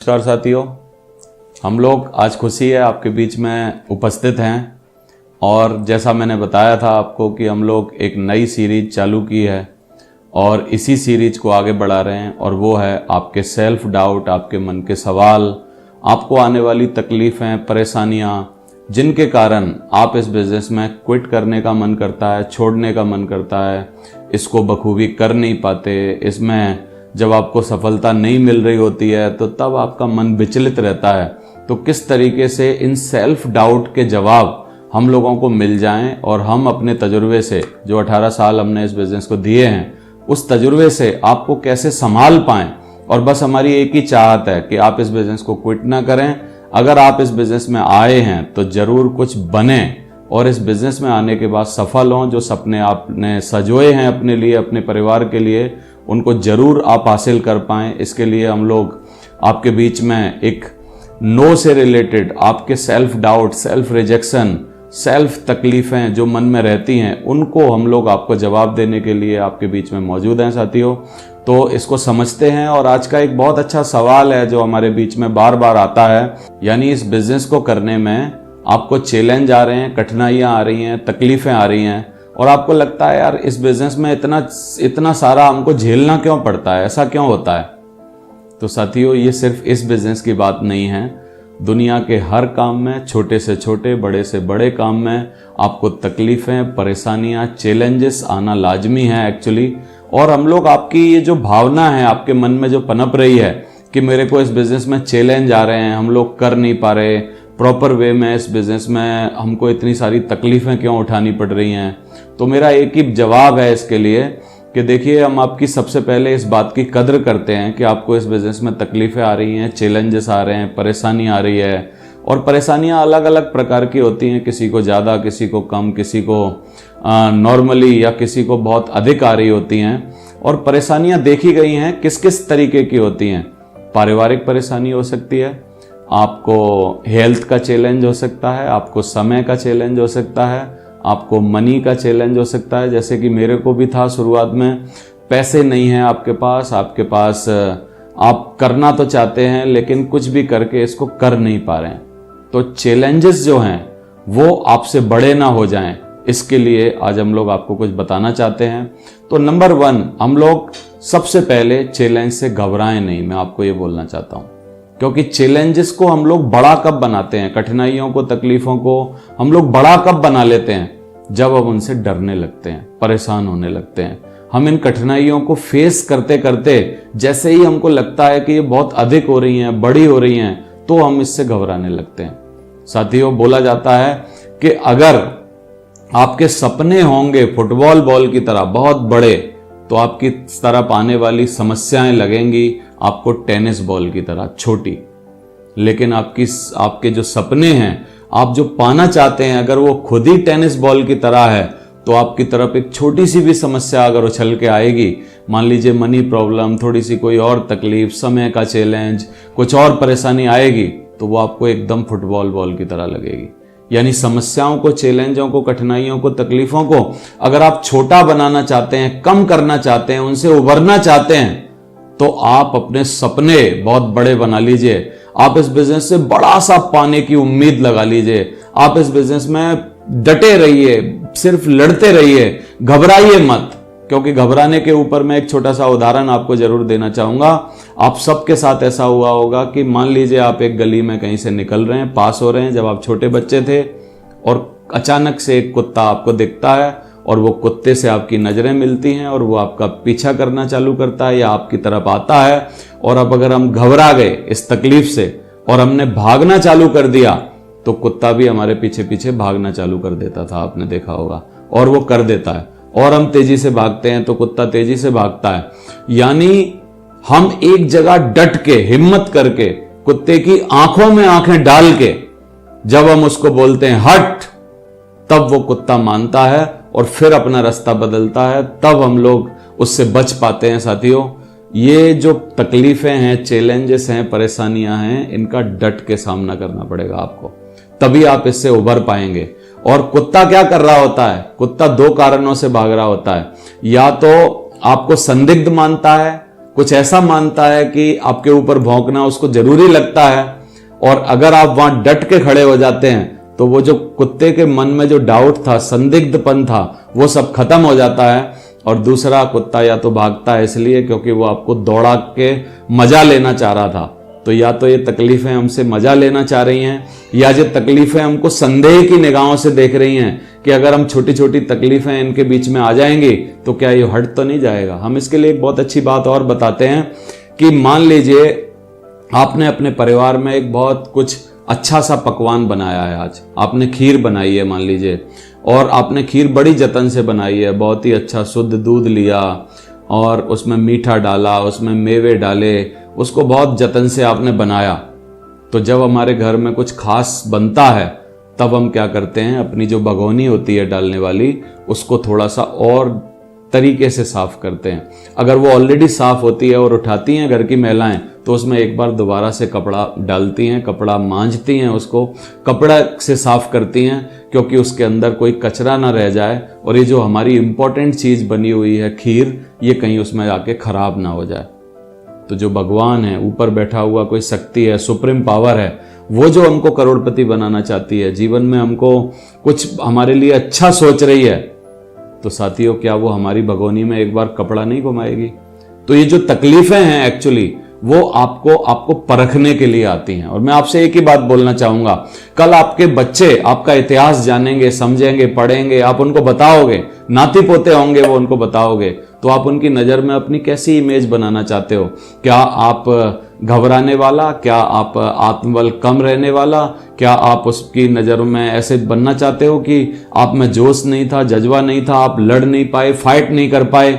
नमस्कार साथियों, हम लोग आज खुशी है आपके बीच में उपस्थित हैं और जैसा मैंने बताया था आपको कि हम लोग एक नई सीरीज चालू की है और इसी सीरीज को आगे बढ़ा रहे हैं और वो है आपके सेल्फ डाउट, आपके मन के सवाल, आपको आने वाली तकलीफ़ें, परेशानियां जिनके कारण आप इस बिज़नेस में क्विट करने का मन करता है, छोड़ने का मन करता है, इसको बखूबी कर नहीं पाते, इसमें जब आपको सफलता नहीं मिल रही होती है तो तब आपका मन विचलित रहता है। तो किस तरीके से इन सेल्फ डाउट के जवाब हम लोगों को मिल जाएं और हम अपने तजुर्बे से, जो 18 साल हमने इस बिज़नेस को दिए हैं, उस तजुर्बे से आपको कैसे संभाल पाएं। और बस हमारी एक ही चाहत है कि आप इस बिज़नेस को क्विट ना करें। अगर आप इस बिज़नेस में आए हैं तो ज़रूर कुछ बने और इस बिज़नेस में आने के बाद सफल हों। जो सपने आपने सजोए हैं अपने लिए, अपने परिवार के लिए, उनको ज़रूर आप हासिल कर पाएँ। इसके लिए हम लोग आपके बीच में एक नो से रिलेटेड आपके self doubt, self rejection, self तकलीफ़ें जो मन में रहती हैं, उनको हम लोग आपको जवाब देने के लिए आपके बीच में मौजूद हैं साथियों। तो इसको समझते हैं। और आज का एक बहुत अच्छा सवाल है जो हमारे बीच में बार बार आता है, यानी इस बिज़नेस को करने में आपको चैलेंज आ रहे हैं, कठिनाइयाँ आ रही हैं, तकलीफ़ें आ रही हैं और आपको लगता है यार इस बिज़नेस में इतना सारा हमको झेलना क्यों पड़ता है, ऐसा क्यों होता है। तो साथियों, ये सिर्फ इस बिज़नेस की बात नहीं है। दुनिया के हर काम में, छोटे से छोटे, बड़े से बड़े काम में आपको तकलीफ़ें, परेशानियां, चैलेंजेस आना लाजमी है एक्चुअली। और हम लोग आपकी ये जो भावना है आपके मन में जो पनप रही है कि मेरे को इस बिज़नेस में चैलेंज आ रहे हैं, हम लोग कर नहीं पा रहे प्रॉपर वे में, इस बिज़नेस में हमको इतनी सारी तकलीफ़ें क्यों उठानी पड़ रही हैं। तो मेरा एक ही जवाब है इसके लिए कि देखिए, हम आपकी सबसे पहले इस बात की कद्र करते हैं कि आपको इस बिज़नेस में तकलीफ़ें आ रही हैं, चैलेंजेस आ रहे हैं, परेशानी आ रही है। और परेशानियां अलग अलग प्रकार की होती हैं, किसी को ज़्यादा, किसी को कम, किसी को नॉर्मली या किसी को बहुत अधिक आ रही होती हैं। और परेशानियां देखी गई हैं किस किस तरीके की होती हैं। पारिवारिक परेशानी हो सकती है, आपको हेल्थ का चैलेंज हो सकता है, आपको समय का चैलेंज हो सकता है, आपको मनी का चैलेंज हो सकता है, जैसे कि मेरे को भी था शुरुआत में। पैसे नहीं हैं आपके पास आप करना तो चाहते हैं लेकिन कुछ भी करके इसको कर नहीं पा रहे हैं। तो चैलेंजेस जो हैं वो आपसे बड़े ना हो जाएं, इसके लिए आज हम लोग आपको कुछ बताना चाहते हैं। तो नंबर 1, हम लोग सबसे पहले चैलेंज से घबराएं नहीं, मैं आपको ये बोलना चाहता हूं। क्योंकि चैलेंजेस को हम लोग बड़ा कब बनाते हैं, कठिनाइयों को, तकलीफों को हम लोग बड़ा कब बना लेते हैं, जब हम उनसे डरने लगते हैं, परेशान होने लगते हैं। हम इन कठिनाइयों को फेस करते करते जैसे ही हमको लगता है कि ये बहुत अधिक हो रही हैं, बड़ी हो रही हैं, तो हम इससे घबराने लगते हैं। साथियों, बोला जाता है कि अगर आपके सपने होंगे फुटबॉल बॉल की तरह बहुत बड़े, तो आपकी तरफ आने वाली समस्याएं लगेंगी आपको टेनिस बॉल की तरह छोटी। लेकिन आपके जो सपने हैं, आप जो पाना चाहते हैं, अगर वो खुद ही टेनिस बॉल की तरह है, तो आपकी तरफ एक छोटी सी भी समस्या अगर उछल के आएगी, मान लीजिए मनी प्रॉब्लम, थोड़ी सी कोई और तकलीफ, समय का चैलेंज, कुछ और परेशानी आएगी, तो वो आपको एकदम फुटबॉल बॉल की तरह लगेगी। यानी समस्याओं को, चैलेंजों को, कठिनाइयों को, तकलीफों को अगर आप छोटा बनाना चाहते हैं, कम करना चाहते हैं, उनसे उभरना चाहते हैं, तो आप अपने सपने बहुत बड़े बना लीजिए। आप इस बिजनेस से बड़ा सा पाने की उम्मीद लगा लीजिए। आप इस बिजनेस में डटे रहिए, सिर्फ लड़ते रहिए, घबराइए मत। क्योंकि घबराने के ऊपर मैं एक छोटा सा उदाहरण आपको जरूर देना चाहूंगा। आप सबके साथ ऐसा हुआ होगा कि मान लीजिए आप एक गली में कहीं से निकल रहे हैं, पास हो रहे हैं, जब आप छोटे बच्चे थे, और अचानक से एक कुत्ता आपको दिखता है और वो कुत्ते से आपकी नजरें मिलती हैं और वो आपका पीछा करना चालू करता है या आपकी तरफ आता है। और अब अगर हम घबरा गए इस तकलीफ से और हमने भागना चालू कर दिया, तो कुत्ता भी हमारे पीछे पीछे भागना चालू कर देता था, आपने देखा होगा, और वो कर देता है। और हम तेजी से भागते हैं तो कुत्ता तेजी से भागता है। यानी हम एक जगह डट के, हिम्मत करके, कुत्ते की आंखों में आंखें डाल के जब हम उसको बोलते हैं हट, तब वो कुत्ता मानता है और फिर अपना रास्ता बदलता है, तब हम लोग उससे बच पाते हैं। साथियों, ये जो तकलीफें हैं, चैलेंजेस हैं, परेशानियां हैं, इनका डट के सामना करना पड़ेगा आपको, तभी आप इससे उभर पाएंगे। और कुत्ता क्या कर रहा होता है? कुत्ता 2 कारणों से भाग रहा होता है। या तो आपको संदिग्ध मानता है, कुछ ऐसा मानता है कि आपके ऊपर भौंकना उसको जरूरी लगता है, और अगर आप वहां डट के खड़े हो जाते हैं तो वो जो कुत्ते के मन में जो डाउट था, संदिग्धपन था, वो सब खत्म हो जाता है। और दूसरा कुत्ता या तो भागता है इसलिए क्योंकि वो आपको दौड़ा के मजा लेना चाह रहा था। तो या तो ये तकलीफें हमसे मजा लेना चाह रही हैं, या ये तकलीफें हमको संदेह की निगाहों से देख रही हैं कि अगर हम छोटी छोटी तकलीफें इनके बीच में आ जाएंगी तो क्या ये हट तो नहीं जाएगा। हम इसके लिए एक बहुत अच्छी बात और बताते हैं कि मान लीजिए आपने अपने परिवार में एक बहुत कुछ अच्छा सा पकवान बनाया है, आज आपने खीर बनाई है मान लीजिए, और आपने खीर बड़ी जतन से बनाई है, बहुत ही अच्छा शुद्ध दूध लिया और उसमें मीठा डाला, उसमें मेवे डाले, उसको बहुत जतन से आपने बनाया। तो जब हमारे घर में कुछ खास बनता है तब हम क्या करते हैं, अपनी जो भगोनी होती है डालने वाली, उसको थोड़ा सा और तरीके से साफ करते हैं। अगर वो ऑलरेडी साफ होती है और उठाती हैं घर की महिलाएं, तो उसमें एक बार दोबारा से कपड़ा डालती हैं, कपड़ा मांजती हैं, उसको कपड़ा से साफ करती हैं, क्योंकि उसके अंदर कोई कचरा ना रह जाए और ये जो हमारी इंपॉर्टेंट चीज बनी हुई है खीर, ये कहीं उसमें आके खराब ना हो जाए। तो जो भगवान है, ऊपर बैठा हुआ कोई शक्ति है, सुप्रीम पावर है, वो जो हमको करोड़पति बनाना चाहती है, जीवन में हमको कुछ हमारे लिए अच्छा सोच रही है, तो साथियों क्या वो हमारी भगोनी में एक बार कपड़ा नहीं घुमाएगी? तो ये जो तकलीफें हैं एक्चुअली वो आपको परखने के लिए आती हैं। और मैं आपसे एक ही बात बोलना चाहूंगा, कल आपके बच्चे आपका इतिहास जानेंगे, समझेंगे, पढ़ेंगे, आप उनको बताओगे, नाती पोते होंगे वो उनको बताओगे, तो आप उनकी नजर में अपनी कैसी इमेज बनाना चाहते हो? क्या आप घबराने वाला, क्या आप आत्मबल कम रहने वाला, क्या आप उसकी नजरों में ऐसे बनना चाहते हो कि आप में जोश नहीं था, जज्बा नहीं था, आप लड़ नहीं पाए, फाइट नहीं कर पाए,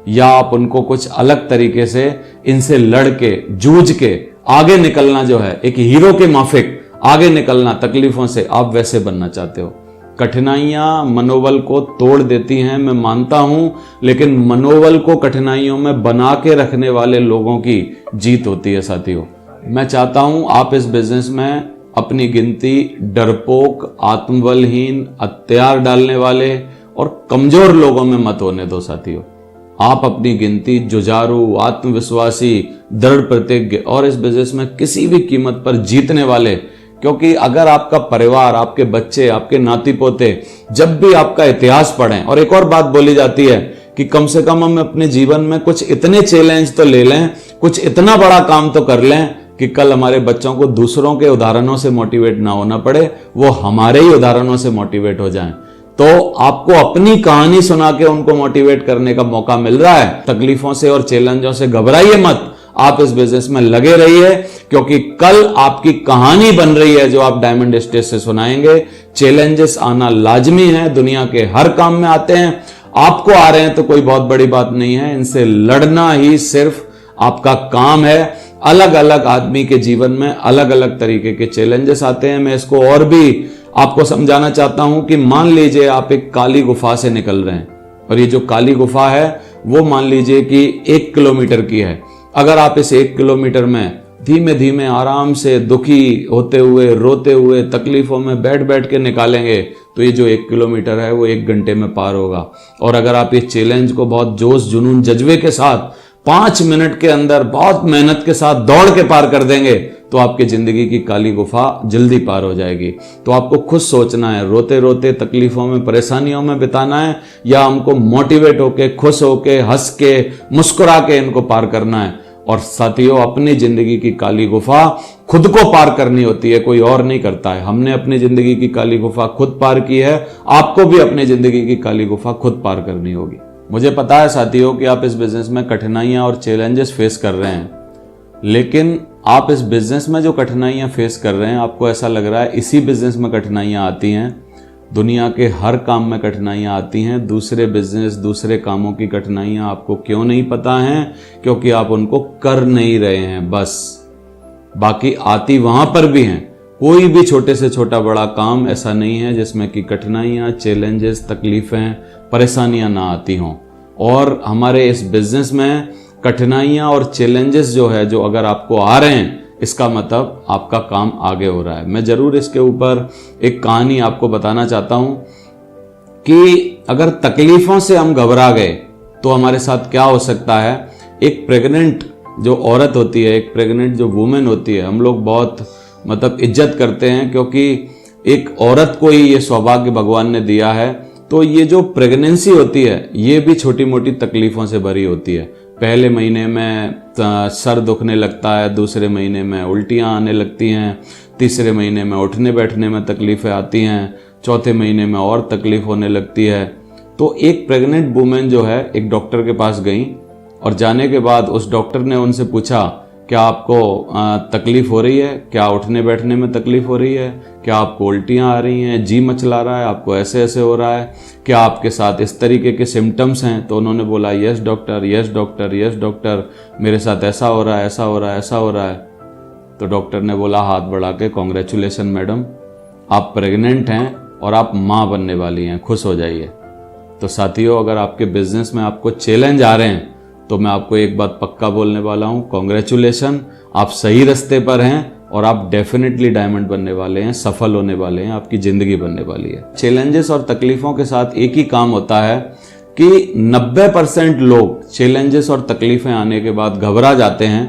या आप उनको कुछ अलग तरीके से इनसे लड़ के जूझ के आगे निकलना, जो है एक हीरो के माफिक आगे निकलना तकलीफों से, आप वैसे बनना चाहते हो? कठिनाइयां मनोबल को तोड़ देती हैं, मैं मानता हूं, लेकिन मनोबल को कठिनाइयों में बना के रखने वाले लोगों की जीत होती है साथियों। मैं चाहता हूं आप इस बिजनेस में अपनी गिनती डरपोक, आत्मबलहीन, हथियार डालने वाले और कमजोर लोगों में मत होने दो साथियों। आप अपनी गिनती जुझारू, आत्मविश्वासी, दृढ़ प्रतिज्ञ और इस बिजनेस में किसी भी कीमत पर जीतने वाले, क्योंकि अगर आपका परिवार, आपके बच्चे, आपके नाती पोते जब भी आपका इतिहास पढ़ें, और एक और बात बोली जाती है कि कम से कम हम अपने जीवन में कुछ इतने चैलेंज तो ले लें, कुछ इतना बड़ा काम तो कर लें कि कल हमारे बच्चों को दूसरों के उदाहरणों से मोटिवेट ना होना पड़े, वो हमारे ही उदाहरणों से मोटिवेट हो जाएं। तो आपको अपनी कहानी सुना के उनको मोटिवेट करने का मौका मिल रहा है। तकलीफों से और चैलेंजों से घबराइए मत, आप इस बिजनेस में लगे रहिए, क्योंकि कल आपकी कहानी बन रही है जो आप डायमंड स्टेज से सुनाएंगे। चैलेंजेस आना लाजमी है, दुनिया के हर काम में आते हैं, आपको आ रहे हैं तो कोई बहुत बड़ी बात नहीं है, इनसे लड़ना ही सिर्फ आपका काम है। अलग अलग आदमी के जीवन में अलग अलग तरीके के चैलेंजेस आते हैं। मैं इसको और भी आपको समझाना चाहता हूं कि मान लीजिए आप एक काली गुफा से निकल रहे हैं, और ये जो काली गुफा है वो मान लीजिए कि 1 किलोमीटर की है। अगर आप इस 1 किलोमीटर में धीमे धीमे आराम से दुखी होते हुए, रोते हुए, तकलीफों में बैठ बैठ के निकालेंगे तो ये जो 1 किलोमीटर है वो 1 घंटे में पार होगा। और अगर आप इस चैलेंज को बहुत जोश, जुनून, जज्बे के साथ 5 मिनट के अंदर बहुत मेहनत के साथ दौड़ के पार कर देंगे तो आपकी जिंदगी की काली गुफा जल्दी पार हो जाएगी। तो आपको खुद सोचना है, रोते रोते तकलीफों में, परेशानियों में बिताना है, या हमको मोटिवेट होके, खुश होके, हंस के, मुस्कुरा के इनको पार करना है। और साथियों, अपनी जिंदगी की काली गुफा खुद को पार करनी होती है, कोई और नहीं करता है। हमने अपनी जिंदगी की काली गुफा खुद पार की है, आपको भी अपनी जिंदगी की काली गुफा खुद पार करनी होगी। मुझे पता है साथियों कि आप इस बिजनेस में कठिनाइयां और चैलेंजेस फेस कर रहे हैं, लेकिन आप इस बिजनेस में जो कठिनाइयां फेस कर रहे हैं, आपको ऐसा लग रहा है इसी बिजनेस में कठिनाइयां आती हैं। दुनिया के हर काम में कठिनाइयां आती हैं। दूसरे बिजनेस, दूसरे कामों की कठिनाइयां आपको क्यों नहीं पता हैं? क्योंकि आप उनको कर नहीं रहे हैं बस। बाकी आती वहां पर भी हैं। कोई भी छोटे से छोटा बड़ा काम ऐसा नहीं है जिसमें कि कठिनाइयां, चैलेंजेस, तकलीफें, परेशानियां ना आती हों। और हमारे इस बिजनेस में कठिनाइयां और चैलेंजेस जो है, जो अगर आपको आ रहे हैं, इसका मतलब आपका काम आगे हो रहा है। मैं जरूर इसके ऊपर एक कहानी आपको बताना चाहता हूं कि अगर तकलीफों से हम घबरा गए तो हमारे साथ क्या हो सकता है एक प्रेग्नेंट जो औरत होती है, एक प्रेग्नेंट जो वुमेन होती है, हम लोग बहुत मतलब इज्जत करते हैं, क्योंकि एक औरत को ही ये सौभाग्य भगवान ने दिया है। तो ये जो प्रेगनेंसी होती है ये भी छोटी मोटी तकलीफों से भरी होती है। पहले महीने में सर दुखने लगता है, दूसरे महीने में उल्टियां आने लगती हैं, तीसरे महीने में उठने बैठने में तकलीफें आती हैं, चौथे महीने में और तकलीफ होने लगती है। तो एक प्रेग्नेंट वुमेन जो है एक डॉक्टर के पास गई और जाने के बाद उस डॉक्टर ने उनसे पूछा, क्या आपको तकलीफ हो रही है, क्या उठने बैठने में तकलीफ हो रही है, क्या आपको उल्टियां आ रही हैं, जी मचला रहा है, आपको ऐसे ऐसे हो रहा है, क्या आपके साथ इस तरीके के सिम्टम्स हैं? तो उन्होंने बोला yes doctor, yes doctor, yes doctor, मेरे साथ ऐसा हो रहा है, ऐसा हो रहा है, ऐसा हो रहा है। तो डॉक्टर ने बोला हाथ बढ़ा के, कॉन्ग्रेचुलेसन मैडम, आप प्रेग्नेंट हैं और आप माँ बनने वाली हैं, खुश हो जाइए। तो साथियों, अगर आपके बिजनेस में आपको चैलेंज आ रहे हैं तो मैं आपको एक बात पक्का बोलने वाला हूं, कॉन्ग्रेचुलेशन, आप सही रास्ते पर हैं और आप डेफिनेटली डायमंड बनने वाले हैं, सफल होने वाले हैं, आपकी जिंदगी बनने वाली है। चैलेंजेस और तकलीफों के साथ एक ही काम होता है कि 90% लोग चैलेंजेस और तकलीफें आने के बाद घबरा जाते हैं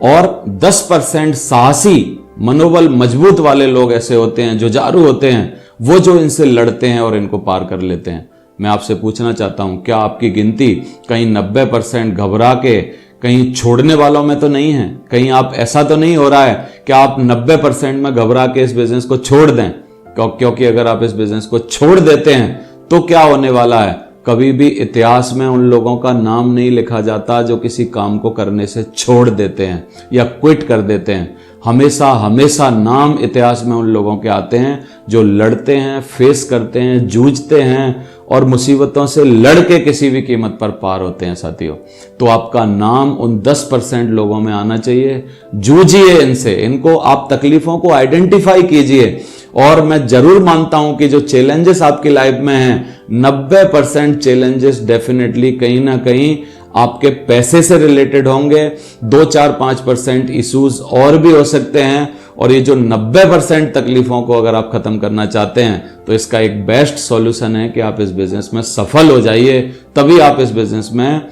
और 10% साहसी मनोबल मजबूत वाले लोग ऐसे होते हैं, जुझारू होते हैं, वो जो इनसे लड़ते हैं और इनको पार कर लेते हैं। मैं आपसे पूछना चाहता हूं, क्या आपकी गिनती कहीं 90% घबरा के कहीं छोड़ने वालों में तो नहीं है? कहीं आप ऐसा तो नहीं हो रहा है कि आप 90% में घबरा के इस बिजनेस को छोड़ दें? क्योंकि अगर आप इस बिजनेस को छोड़ देते हैं तो क्या होने वाला है, कभी भी इतिहास में उन लोगों का नाम नहीं लिखा जाता जो किसी काम को करने से छोड़ देते हैं या क्विट कर देते हैं। हमेशा हमेशा नाम इतिहास में उन लोगों के आते हैं जो लड़ते हैं, फेस करते हैं, जूझते हैं और मुसीबतों से लड़ के किसी भी कीमत पर पार होते हैं। साथियों, तो आपका नाम उन 10% लोगों में आना चाहिए। जूझिए इनसे, इनको आप तकलीफों को आइडेंटिफाई कीजिए। और मैं जरूर मानता हूं कि जो चैलेंजेस आपकी लाइफ में हैं, 90% चैलेंजेस डेफिनेटली कहीं ना कहीं आपके पैसे से रिलेटेड होंगे, 2-4-5% इश्यूज और भी हो सकते हैं। और ये जो 90% तकलीफों को अगर आप खत्म करना चाहते हैं तो इसका एक बेस्ट सॉल्यूशन है कि आप इस बिजनेस में सफल हो जाइए, तभी आप इस बिजनेस में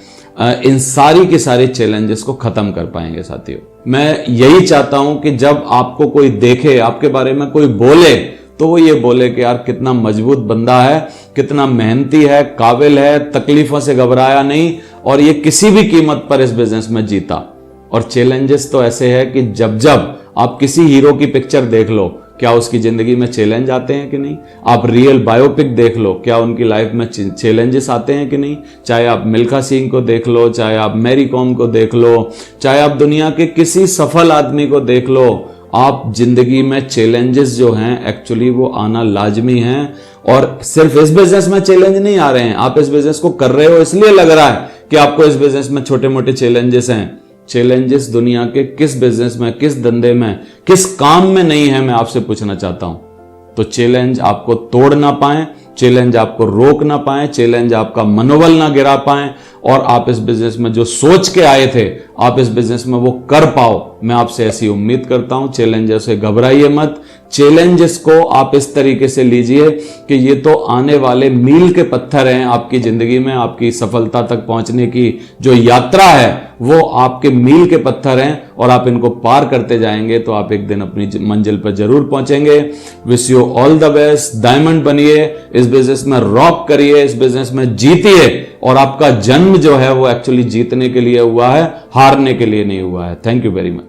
इन सारी की सारी चैलेंजेस को खत्म कर पाएंगे। साथियों, मैं यही चाहता हूं कि जब आपको कोई देखे, आपके बारे में कोई बोले, तो वो ये बोले कि यार कितना मजबूत बंदा है, कितना मेहनती है, काबिल है, तकलीफों से घबराया नहीं और ये किसी भी कीमत पर इस बिजनेस में जीता। और चैलेंजेस तो ऐसे है कि जब जब आप किसी हीरो की पिक्चर देख लो, क्या उसकी जिंदगी में चैलेंज आते हैं कि नहीं? आप रियल बायोपिक देख लो, क्या उनकी लाइफ में चैलेंजेस आते हैं कि नहीं? चाहे आप मिल्खा सिंह को देख लो, चाहे आप मैरी कॉम को देख लो, चाहे आप दुनिया के किसी सफल आदमी को देख लो, आप जिंदगी में चैलेंजेस जो हैं एक्चुअली वो आना लाजमी हैं। और सिर्फ इस बिजनेस में चैलेंज नहीं आ रहे हैं, आप इस बिजनेस को कर रहे हो इसलिए लग रहा है कि आपको इस बिजनेस में छोटे मोटे चैलेंजेस हैं। चैलेंजेस दुनिया के किस बिजनेस में, किस धंधे में, किस काम में नहीं है, मैं आपसे पूछना चाहता हूं। तो चैलेंज आपको तोड़ ना पाए, चैलेंज आपको रोक ना पाए, चैलेंज आपका मनोबल ना गिरा पाए और आप इस बिजनेस में जो सोच के आए थे आप इस बिजनेस में वो कर पाओ, मैं आपसे ऐसी उम्मीद करता हूं। चैलेंजेस से घबराइए मत, चैलेंजेस को आप इस तरीके से लीजिए कि ये तो आने वाले मील के पत्थर हैं आपकी जिंदगी में, आपकी सफलता तक पहुंचने की जो यात्रा है वो आपके मील के पत्थर हैं और आप इनको पार करते जाएंगे तो आप एक दिन अपनी मंजिल पर जरूर पहुंचेंगे। Wish you all the best, diamond बनिए, इस बिजनेस में रॉक करिए, इस बिजनेस में जीतिए। और आपका जन्म जो है वो एक्चुअली जीतने के लिए हुआ है, हारने के लिए नहीं हुआ है। Thank you very much.